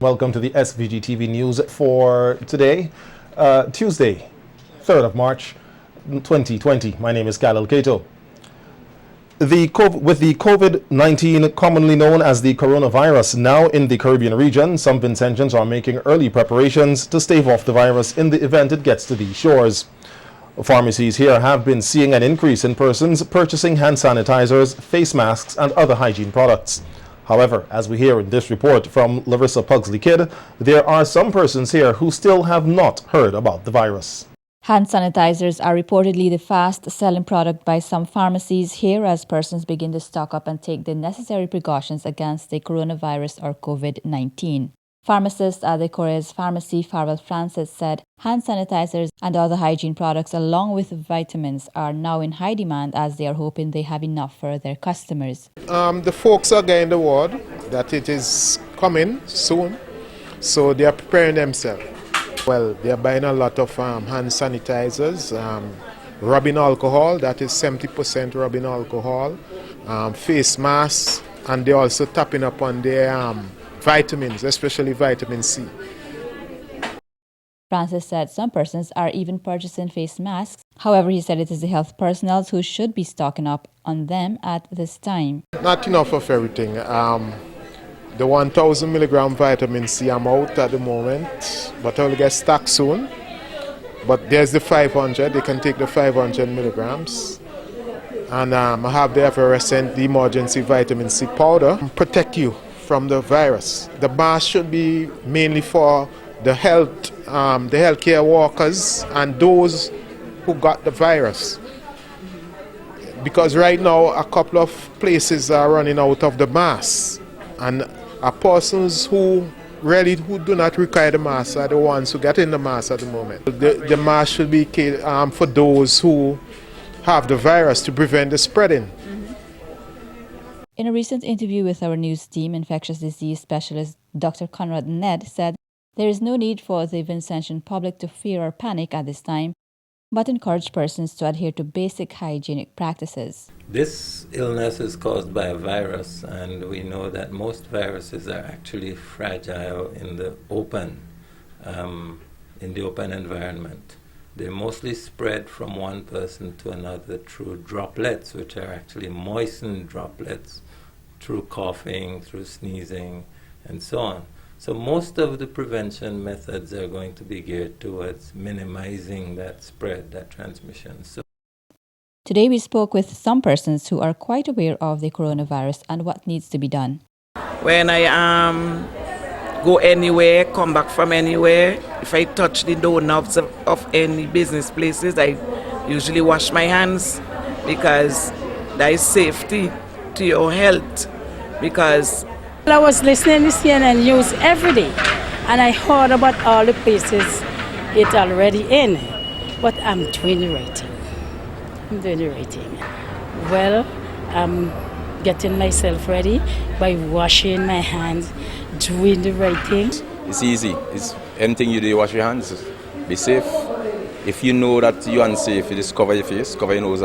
Welcome to the SVG-TV news for today, Tuesday, 3rd of March, 2020. My name is Khalil Kato. With the COVID-19, commonly known as the coronavirus, now in the Caribbean region, some Vincentians are making early preparations to stave off the virus in the event it gets to these shores. Pharmacies here have been seeing an increase in persons purchasing hand sanitizers, face masks, and other hygiene products. However, as we hear in this report from Larissa Pugsley-Kidd, there are some persons here who still have not heard about the virus. Hand sanitizers are reportedly the fast-selling product by some pharmacies here as persons begin to stock up and take the necessary precautions against the coronavirus or COVID-19. Pharmacist at the Corrèze Pharmacy, Farwell Francis, said hand sanitizers and other hygiene products along with vitamins are now in high demand as they are hoping they have enough for their customers. The folks are getting the word that it is coming soon, so they are preparing themselves. Well, they are buying a lot of hand sanitizers, rubbing alcohol, that is 70% rubbing alcohol, face masks, and they're also tapping up on their vitamins, especially vitamin C. Francis said some persons are even purchasing face masks. However, he said it is the health personnel who should be stocking up on them at this time. Not enough of everything. The 1,000 milligram vitamin C I'm out at the moment, but I'll get stocked soon. But there's the 500, they can take the 500 milligrams. And I have the effervescent, the emergency vitamin C powder to protect you from the virus. The mask should be mainly for the healthcare workers and those who got the virus. Because right now a couple of places are running out of the masks, and persons who do not require the mask are the ones who get in the mask at the moment. The mask should be for those who have the virus to prevent the spreading. In a recent interview with our news team, infectious disease specialist Dr. Conrad Ned said there is no need for the Vincentian public to fear or panic at this time, but encourage persons to adhere to basic hygienic practices. This illness is caused by a virus, and we know that most viruses are actually fragile in the open environment. They mostly spread from one person to another through droplets, which are actually moistened droplets, through coughing, through sneezing, and so on. So most of the prevention methods are going to be geared towards minimizing that spread, that transmission. Today we spoke with some persons who are quite aware of the coronavirus and what needs to be done. When I go anywhere, come back from anywhere, if I touch the doorknobs of any business places, I usually wash my hands because that is safety to your health. Because I was listening to CNN news every day, and I heard about all the places it's already in, but I'm doing the right thing. Well, I'm getting myself ready by washing my hands, doing the right thing. It's easy. It's anything you do, wash your hands. Be safe. If you know that you're unsafe, you just cover your face, cover your nose,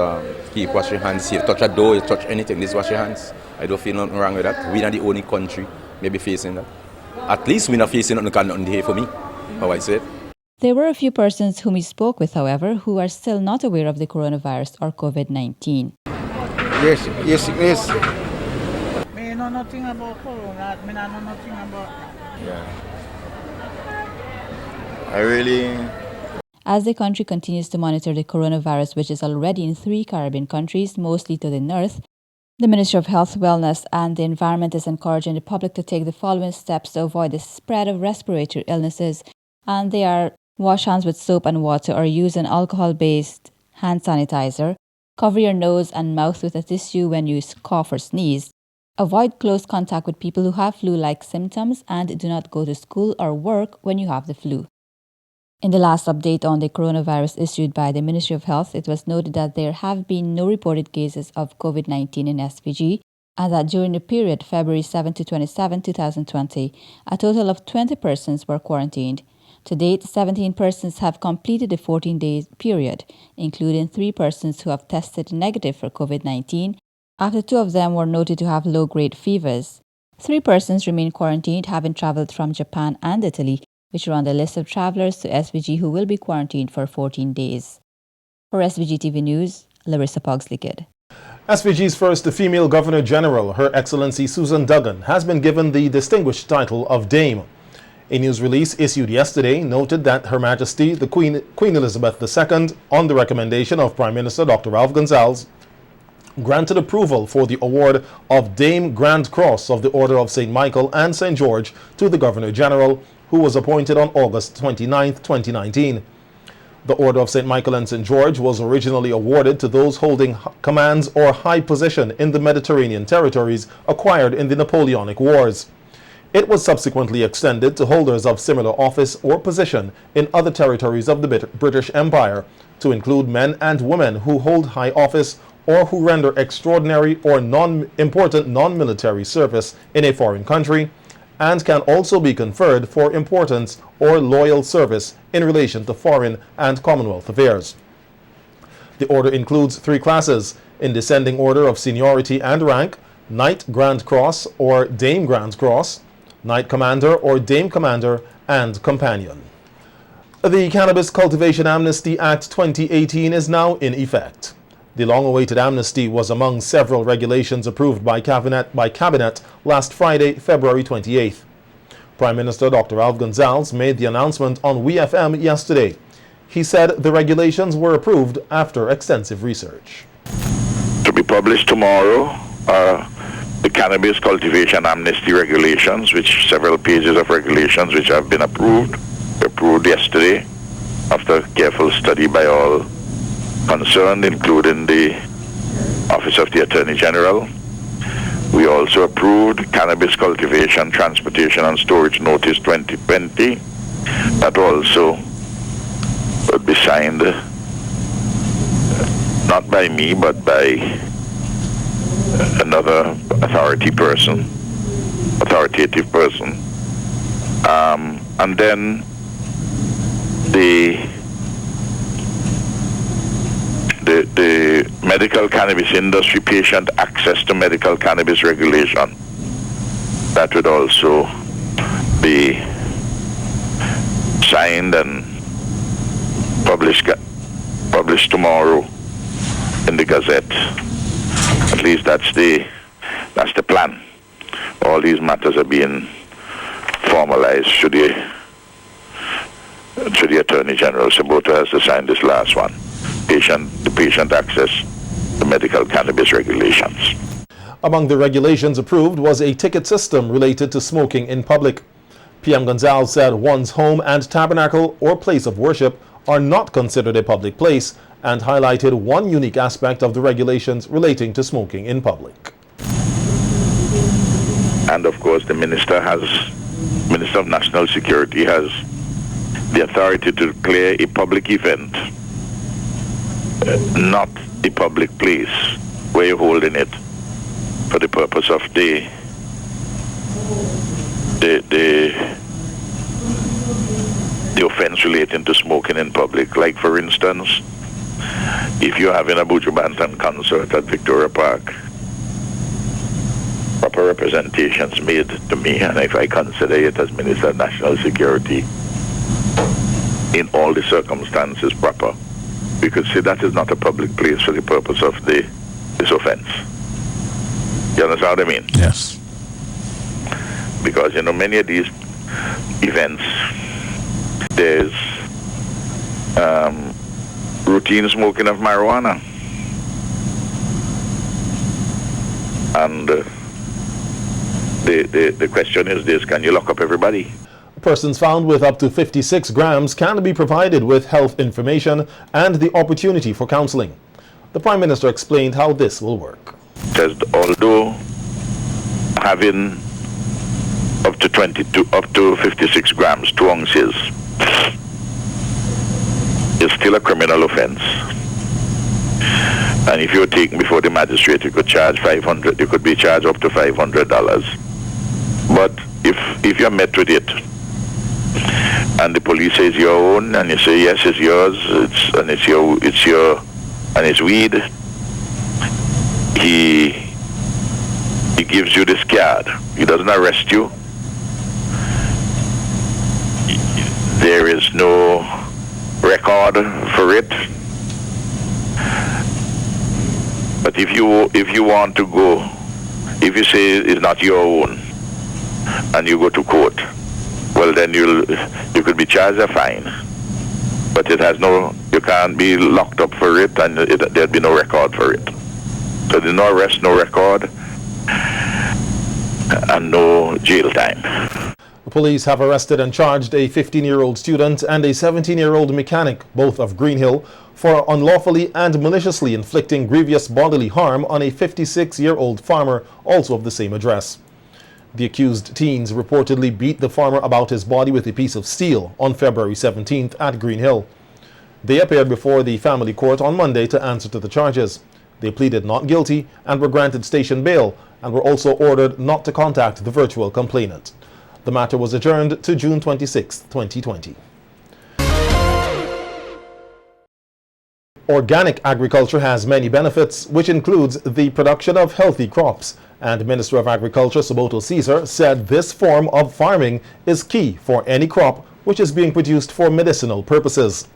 keep wash your hands. You touch a door, you touch anything, just wash your hands. I don't feel nothing wrong with that. We're not the only country maybe facing that. At least we're not facing nothing here for me, how I say it. There were a few persons whom we spoke with, however, who are still not aware of the coronavirus or COVID-19. Yes. Me know nothing about corona. Me know nothing about. Yeah. I really. As the country continues to monitor the coronavirus, which is already in 3 Caribbean countries, mostly to the north, the Ministry of Health, Wellness and the Environment is encouraging the public to take the following steps to avoid the spread of respiratory illnesses, and they are wash hands with soap and water or use an alcohol-based hand sanitizer, cover your nose and mouth with a tissue when you cough or sneeze, avoid close contact with people who have flu-like symptoms, and do not go to school or work when you have the flu. In the last update on the coronavirus issued by the Ministry of Health, it was noted that there have been no reported cases of COVID-19 in SVG, and that during the period February 7 to 27, 2020, a total of 20 persons were quarantined. To date, 17 persons have completed the 14-day period, including 3 persons who have tested negative for COVID-19, after 2 of them were noted to have low-grade fevers. 3 persons remain quarantined, having traveled from Japan and Italy, which are on the list of travelers to SVG who will be quarantined for 14 days. For SVG-TV News, Larissa Pogsley-Kidd. SVG's first female Governor General, Her Excellency Susan Duggan, has been given the distinguished title of Dame. A news release issued yesterday noted that Her Majesty, the Queen Elizabeth II, on the recommendation of Prime Minister Dr. Ralph Gonsalves, granted approval for the award of Dame Grand Cross of the Order of St. Michael and St. George to the Governor General, who was appointed on August 29, 2019. The Order of St. Michael and St. George was originally awarded to those holding commands or high position in the Mediterranean territories acquired in the Napoleonic Wars. It was subsequently extended to holders of similar office or position in other territories of the British Empire, to include men and women who hold high office or who render extraordinary or important non-military service in a foreign country, and can also be conferred for importance or loyal service in relation to foreign and Commonwealth affairs. The order includes 3 classes in descending order of seniority and rank: Knight Grand Cross or Dame Grand Cross, Knight Commander or Dame Commander, and Companion. The Cannabis Cultivation Amnesty Act 2018 is now in effect. The long-awaited amnesty was among several regulations approved by Cabinet last Friday, February 28th. Prime Minister Dr. Ralph Gonsalves made the announcement on WeFM yesterday. He said the regulations were approved after extensive research. To be published tomorrow are the Cannabis Cultivation Amnesty Regulations, which several pages of regulations which have been approved yesterday after careful study by all concerned, including the Office of the Attorney General. We also approved Cannabis Cultivation, Transportation and Storage Notice 2020. That also would be signed not by me but by another authoritative person. And then the medical cannabis industry patient access to medical cannabis regulation. That would also be signed and published tomorrow in the Gazette. At least that's the plan. All these matters are being formalized should the Attorney General Sabota has to sign this last one. The patient access to medical cannabis regulations. Among the regulations approved was a ticket system related to smoking in public. PM Gonsalves said one's home and tabernacle or place of worship are not considered a public place, and highlighted one unique aspect of the regulations relating to smoking in public. And of course, the Minister of National Security has the authority to declare a public event not a public place where you're holding it for the purpose of the offense relating to smoking in public. Like, for instance, if you're having a Buju Banton concert at Victoria Park, proper representations made to me, and if I consider it as Minister of National Security, in all the circumstances proper, we could say that is not a public place for the purpose of this offense. You understand what I mean? Yes. Because, many of these events, there's routine smoking of marijuana. And the question is this: can you lock up everybody? Persons found with up to 56 grams can be provided with health information and the opportunity for counseling. The Prime Minister explained how this will work. Although having up to 56 grams, 2 ounces, is still a criminal offense. And if you're taken before the magistrate, you could charge $500. You could be charged up to $500. But if you're met with it, and the police says your own, and you say yes, it's yours, it's weed, He gives you this card. He doesn't arrest you. There is no record for it. But if you want to go, if you say it's not your own, and you go to court, well then you could be charged a fine. But it has you can't be locked up for it, and there'd be no record for it. So there's no arrest, no record, and no jail time. The police have arrested and charged a 15-year-old student and a 17-year-old mechanic, both of Green Hill, for unlawfully and maliciously inflicting grievous bodily harm on a 56-year-old farmer, also of the same address. The accused teens reportedly beat the farmer about his body with a piece of steel on February 17th at Green Hill. They appeared before the family court on Monday to answer to the charges. They pleaded not guilty and were granted station bail, and were also ordered not to contact the virtual complainant. The matter was adjourned to June 26, 2020. Organic agriculture has many benefits, which includes the production of healthy crops. And Minister of Agriculture Soboto Caesar said this form of farming is key for any crop which is being produced for medicinal purposes.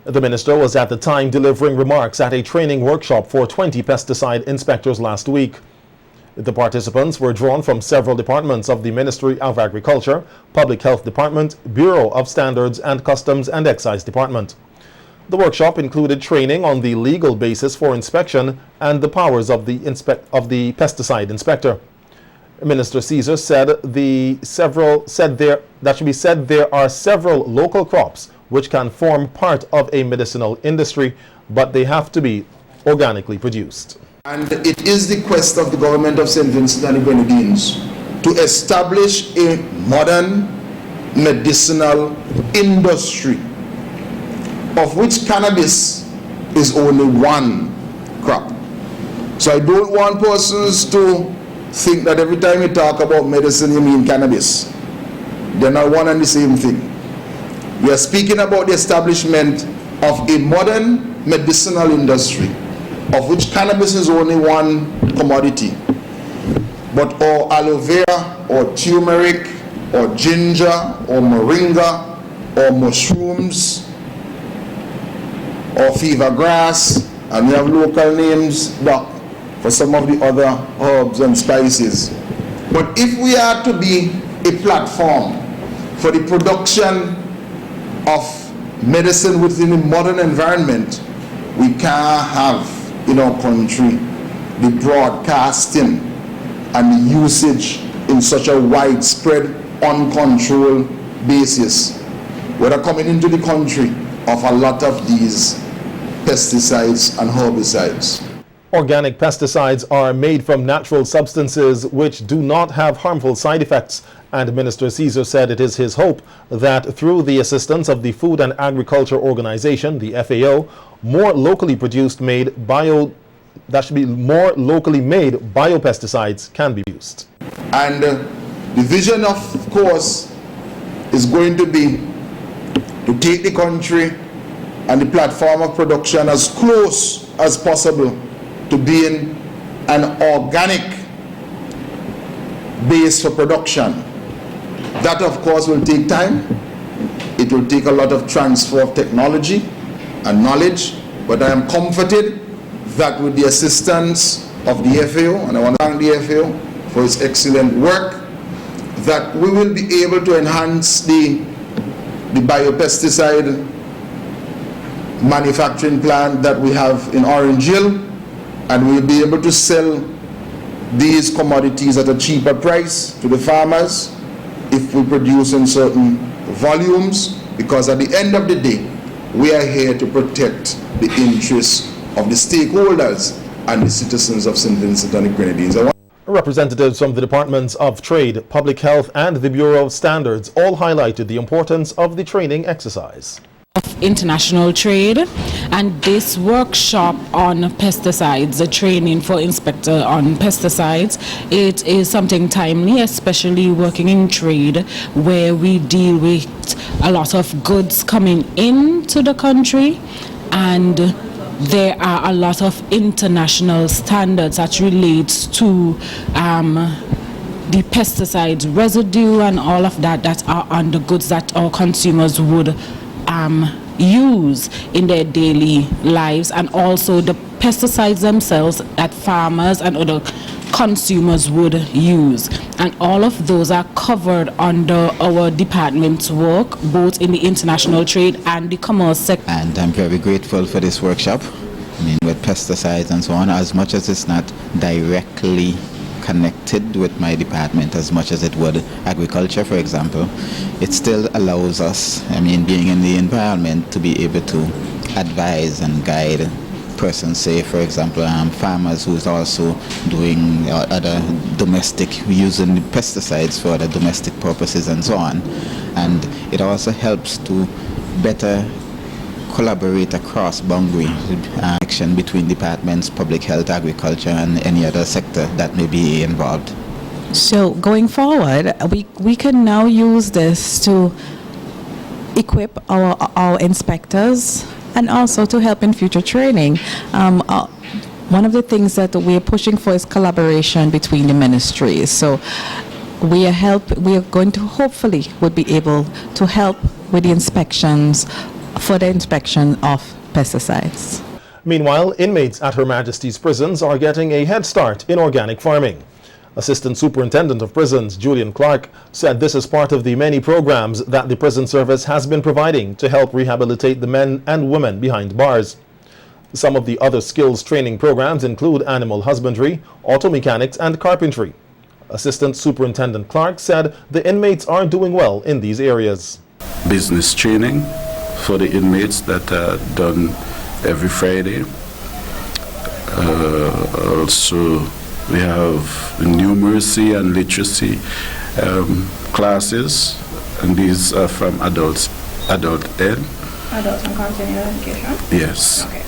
The minister was at the time delivering remarks at a training workshop for 20 pesticide inspectors last week. The participants were drawn from several departments of the Ministry of Agriculture, Public Health Department, Bureau of Standards and Customs and Excise Department. The workshop included training on the legal basis for inspection and the powers of the pesticide inspector. Minister Caesar said there are several local crops which can form part of a medicinal industry, but they have to be organically produced. And it is the quest of the government of St. Vincent and the Grenadines to establish a modern medicinal industry, of which cannabis is only one crop. So I don't want persons to think that every time you talk about medicine you mean cannabis. They're not one and the same thing. We are speaking about the establishment of a modern medicinal industry, of which cannabis is only one commodity. But or aloe vera, or turmeric, or ginger, or moringa, or mushrooms, or fever grass, and we have local names, doc, for some of the other herbs and spices. But if we are to be a platform for the production of medicine within a modern environment, we can't have in our country the broadcasting and the usage in such a widespread, uncontrolled basis, whether coming into the country of a lot of these pesticides and herbicides. Organic pesticides are made from natural substances which do not have harmful side effects, and Minister Caesar said it is his hope that through the assistance of the Food and Agriculture Organization, the FAO, more locally made biopesticides can be used. And the vision, of course, is going to be to take the country and the platform of production as close as possible to being an organic base for production. That, of course, will take time. It will take a lot of transfer of technology and knowledge, but I am comforted that with the assistance of the FAO, and I want to thank the FAO for its excellent work, that we will be able to enhance the biopesticide manufacturing plant that we have in Orange Hill, and we'll be able to sell these commodities at a cheaper price to the farmers if we produce in certain volumes, because at the end of the day, we are here to protect the interests of the stakeholders and the citizens of St. Vincent and the Grenadines. Representatives from the Departments of Trade, Public Health and the Bureau of Standards all highlighted the importance of the training exercise. Of international trade, and this workshop on pesticides, the training for inspector on pesticides, it is something timely, especially working in trade where we deal with a lot of goods coming into the country, and there are a lot of international standards that relates to the pesticides residue and all of that are on the goods that our consumers would use in their daily lives, and also the pesticides themselves that farmers and other consumers would use, and all of those are covered under our department's work, both in the international trade and the commerce sector. And I'm very grateful for this workshop. I mean, with pesticides and so on, as much as it's not directly connected with my department as much as it would agriculture, for example, it still allows us, I mean, being in the environment, to be able to advise and guide persons, say, for example, farmers who's also doing other domestic, using pesticides for other domestic purposes and so on. And it also helps to better collaborate across boundary action between departments, public health, agriculture, and any other sector that may be involved. So going forward, we can now use this to equip our inspectors and also to help in future training. One of the things that we're pushing for is collaboration between the ministries. So we are going to hopefully would be able to help with the inspections, for the inspection of pesticides. Meanwhile, inmates at Her Majesty's prisons are getting a head start in organic farming. Assistant Superintendent of Prisons Julian Clark said this is part of the many programs that the prison service has been providing to help rehabilitate the men and women behind bars. Some of the other skills training programs include animal husbandry, auto mechanics, and carpentry. Assistant Superintendent Clark said the inmates are doing well in these areas. Business training for the inmates that are done every Friday. Also, we have numeracy and literacy classes, and these are from adult ed. Adult and continuing education? Yes. Okay.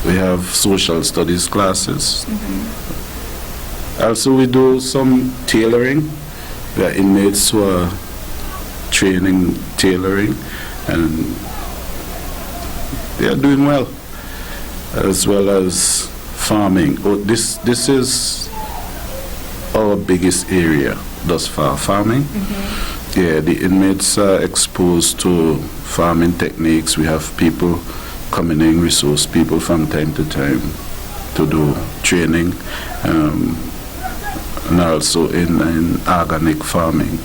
We have social studies classes. Mm-hmm. Also, we do some tailoring. There are inmates who are training tailoring, and they are doing well, as well as farming. This is our biggest area thus far, farming. Mm-hmm. Yeah, the inmates are exposed to farming techniques. We have people coming in, resource people from time to time to do training, and also in organic farming,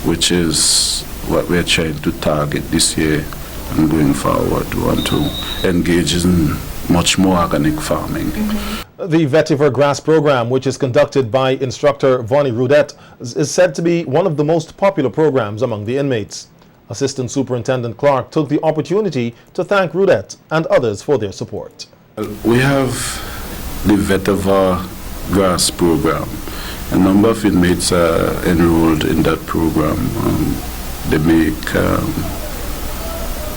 which is what we're trying to target this year, and going forward we want to engage in much more organic farming. Mm-hmm. The Vetiver Grass program, which is conducted by instructor Vonnie Rudette, is said to be one of the most popular programs among the inmates. Assistant Superintendent Clark took the opportunity to thank Rudette and others for their support. We have the Vetiver Grass program. A number of inmates are enrolled in that program. They make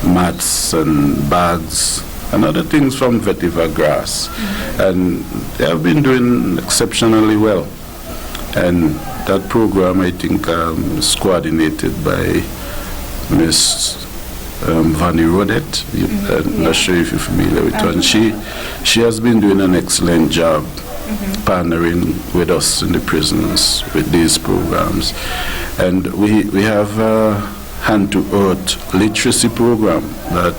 mats and bags and other things from vetiver grass. Mm-hmm. And they have been doing exceptionally well. And that program, I think, is coordinated by Miss Vonnie Rudette. I'm not sure if you're familiar with her. And she has been doing an excellent job partnering with us in the prisons with these programs. And we have a hand-to-earth literacy program that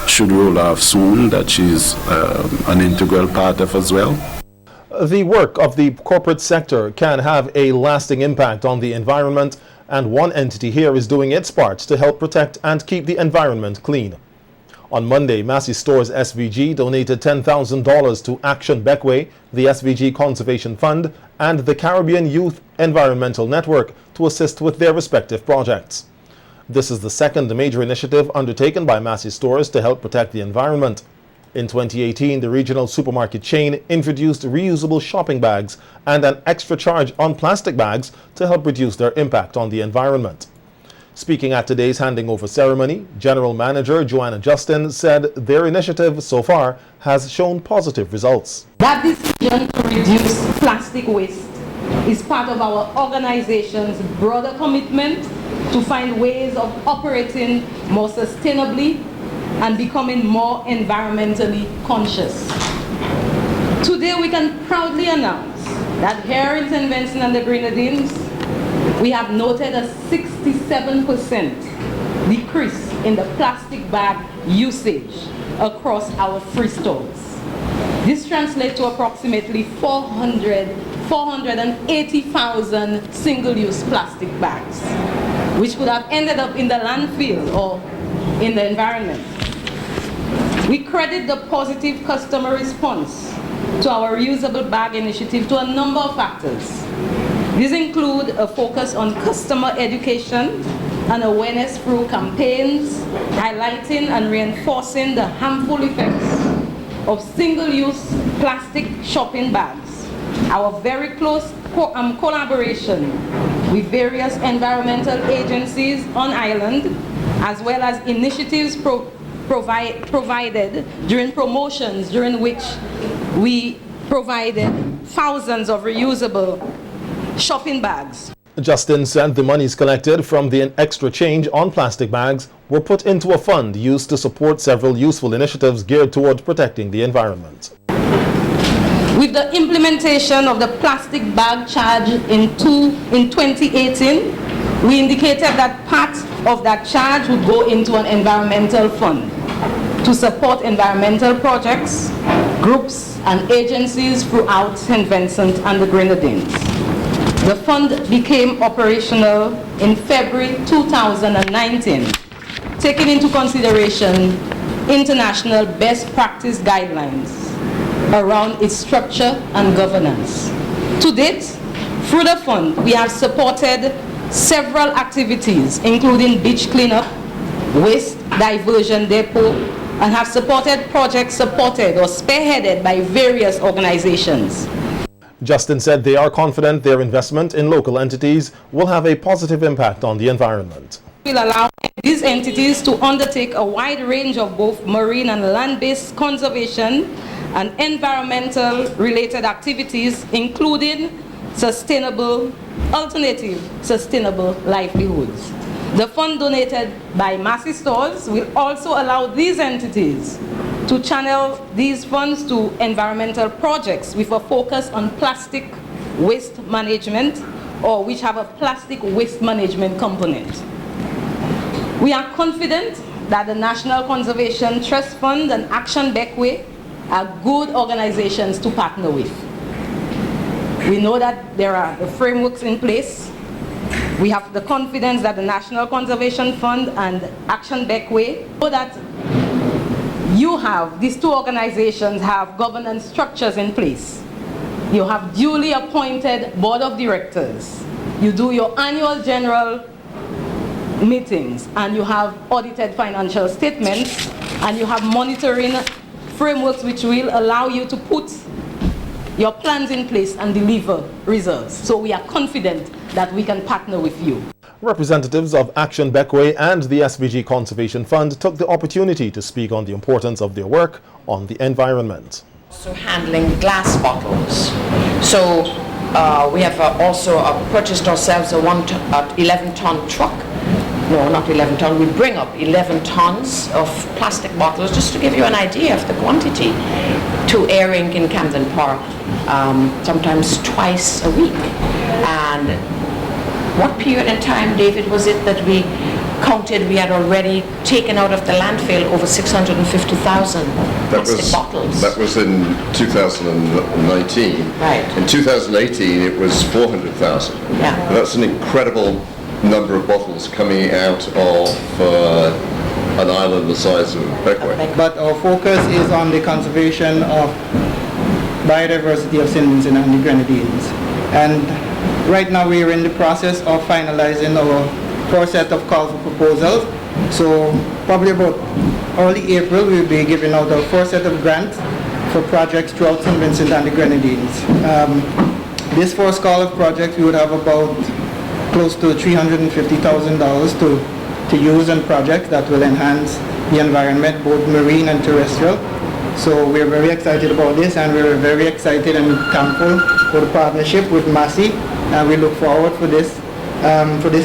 should roll off soon, that she's an integral part of as well. The work of the corporate sector can have a lasting impact on the environment, and one entity here is doing its part to help protect and keep the environment clean. On Monday, Massey Stores SVG donated $10,000 to Action Beckway, the SVG Conservation Fund, and the Caribbean Youth Environmental Network to assist with their respective projects. This is the second major initiative undertaken by Massey Stores to help protect the environment. In 2018, the regional supermarket chain introduced reusable shopping bags and an extra charge on plastic bags to help reduce their impact on the environment. Speaking at today's handing over ceremony, General Manager Joanna Justin said their initiative so far has shown positive results. That decision to reduce plastic waste is part of our organization's broader commitment to find ways of operating more sustainably and becoming more environmentally conscious. Today we can proudly announce that here in St. Vincent and the Grenadines, we have noted a 67% decrease in the plastic bag usage across our free stores. This translates to approximately 480,000 single-use plastic bags, which could have ended up in the landfill or in the environment. We credit the positive customer response to our reusable bag initiative to a number of factors. These include a focus on customer education and awareness through campaigns, highlighting and reinforcing the harmful effects of single-use plastic shopping bags, our very close collaboration with various environmental agencies on island, as well as initiatives provided during promotions during which we provided thousands of reusable shopping bags. Justin said the monies collected from the extra change on plastic bags were put into a fund used to support several useful initiatives geared toward protecting the environment. With the implementation of the plastic bag charge in 2018, we indicated that part of that charge would go into an environmental fund to support environmental projects, groups and agencies throughout St. Vincent and the Grenadines. The fund became operational in February 2019, taking into consideration international best practice guidelines around its structure and governance. To date, through the fund, we have supported several activities, including beach cleanup, waste diversion depot, and have supported projects supported or spearheaded by various organizations. Justin said they are confident their investment in local entities will have a positive impact on the environment. Will allow these entities to undertake a wide range of both marine and land-based conservation and environmental related activities, including alternative sustainable livelihoods. The fund donated by Massey Stores will also allow these entities to channel these funds to environmental projects with a focus on plastic waste management, or which have a plastic waste management component. We are confident that the National Conservation Trust Fund and Action Beckway are good organizations to partner with. We know that there are the frameworks in place. We have the confidence that the National Conservation Fund and Action Beckway know that these two organizations have governance structures in place. You have duly appointed board of directors. You do your annual general meetings, and you have audited financial statements, and you have monitoring frameworks which will allow you to put your plans in place and deliver results. So we are confident that we can partner with you. Representatives of Action Beckway and the SVG Conservation Fund took the opportunity to speak on the importance of their work on the environment. So handling glass bottles. So we have also purchased ourselves a 11-ton truck. No, not 11 ton. We bring up 11 tons of plastic bottles, just to give you an idea of the quantity, to Air Inc. in Camden Park, sometimes twice a week. And what period in time, David, was it that we counted we had already taken out of the landfill over 650,000 plastic bottles? That was in 2019. Right. In 2018, it was 400,000. Yeah. And that's an incredible number of bottles coming out of an island the size of Beckway. But our focus is on the conservation of biodiversity of St. Vincent and the Grenadines. And right now we are in the process of finalizing our first set of calls for proposals. So probably about early April we'll be giving out our first set of grants for projects throughout St. Vincent and the Grenadines. This first call of projects we would have about close to $350,000 to use on projects that will enhance the environment, both marine and terrestrial. So we're very excited about this, and we're very excited and thankful for the partnership with Massey, and we look forward for this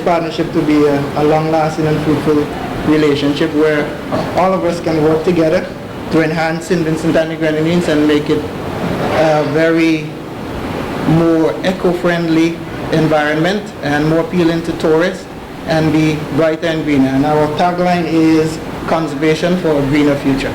partnership to be a long-lasting and fruitful relationship where all of us can work together to enhance St. Vincent and the Grenadines and make it a very more eco-friendly environment and more appealing to tourists and be brighter and greener. And our tagline is conservation for a greener future.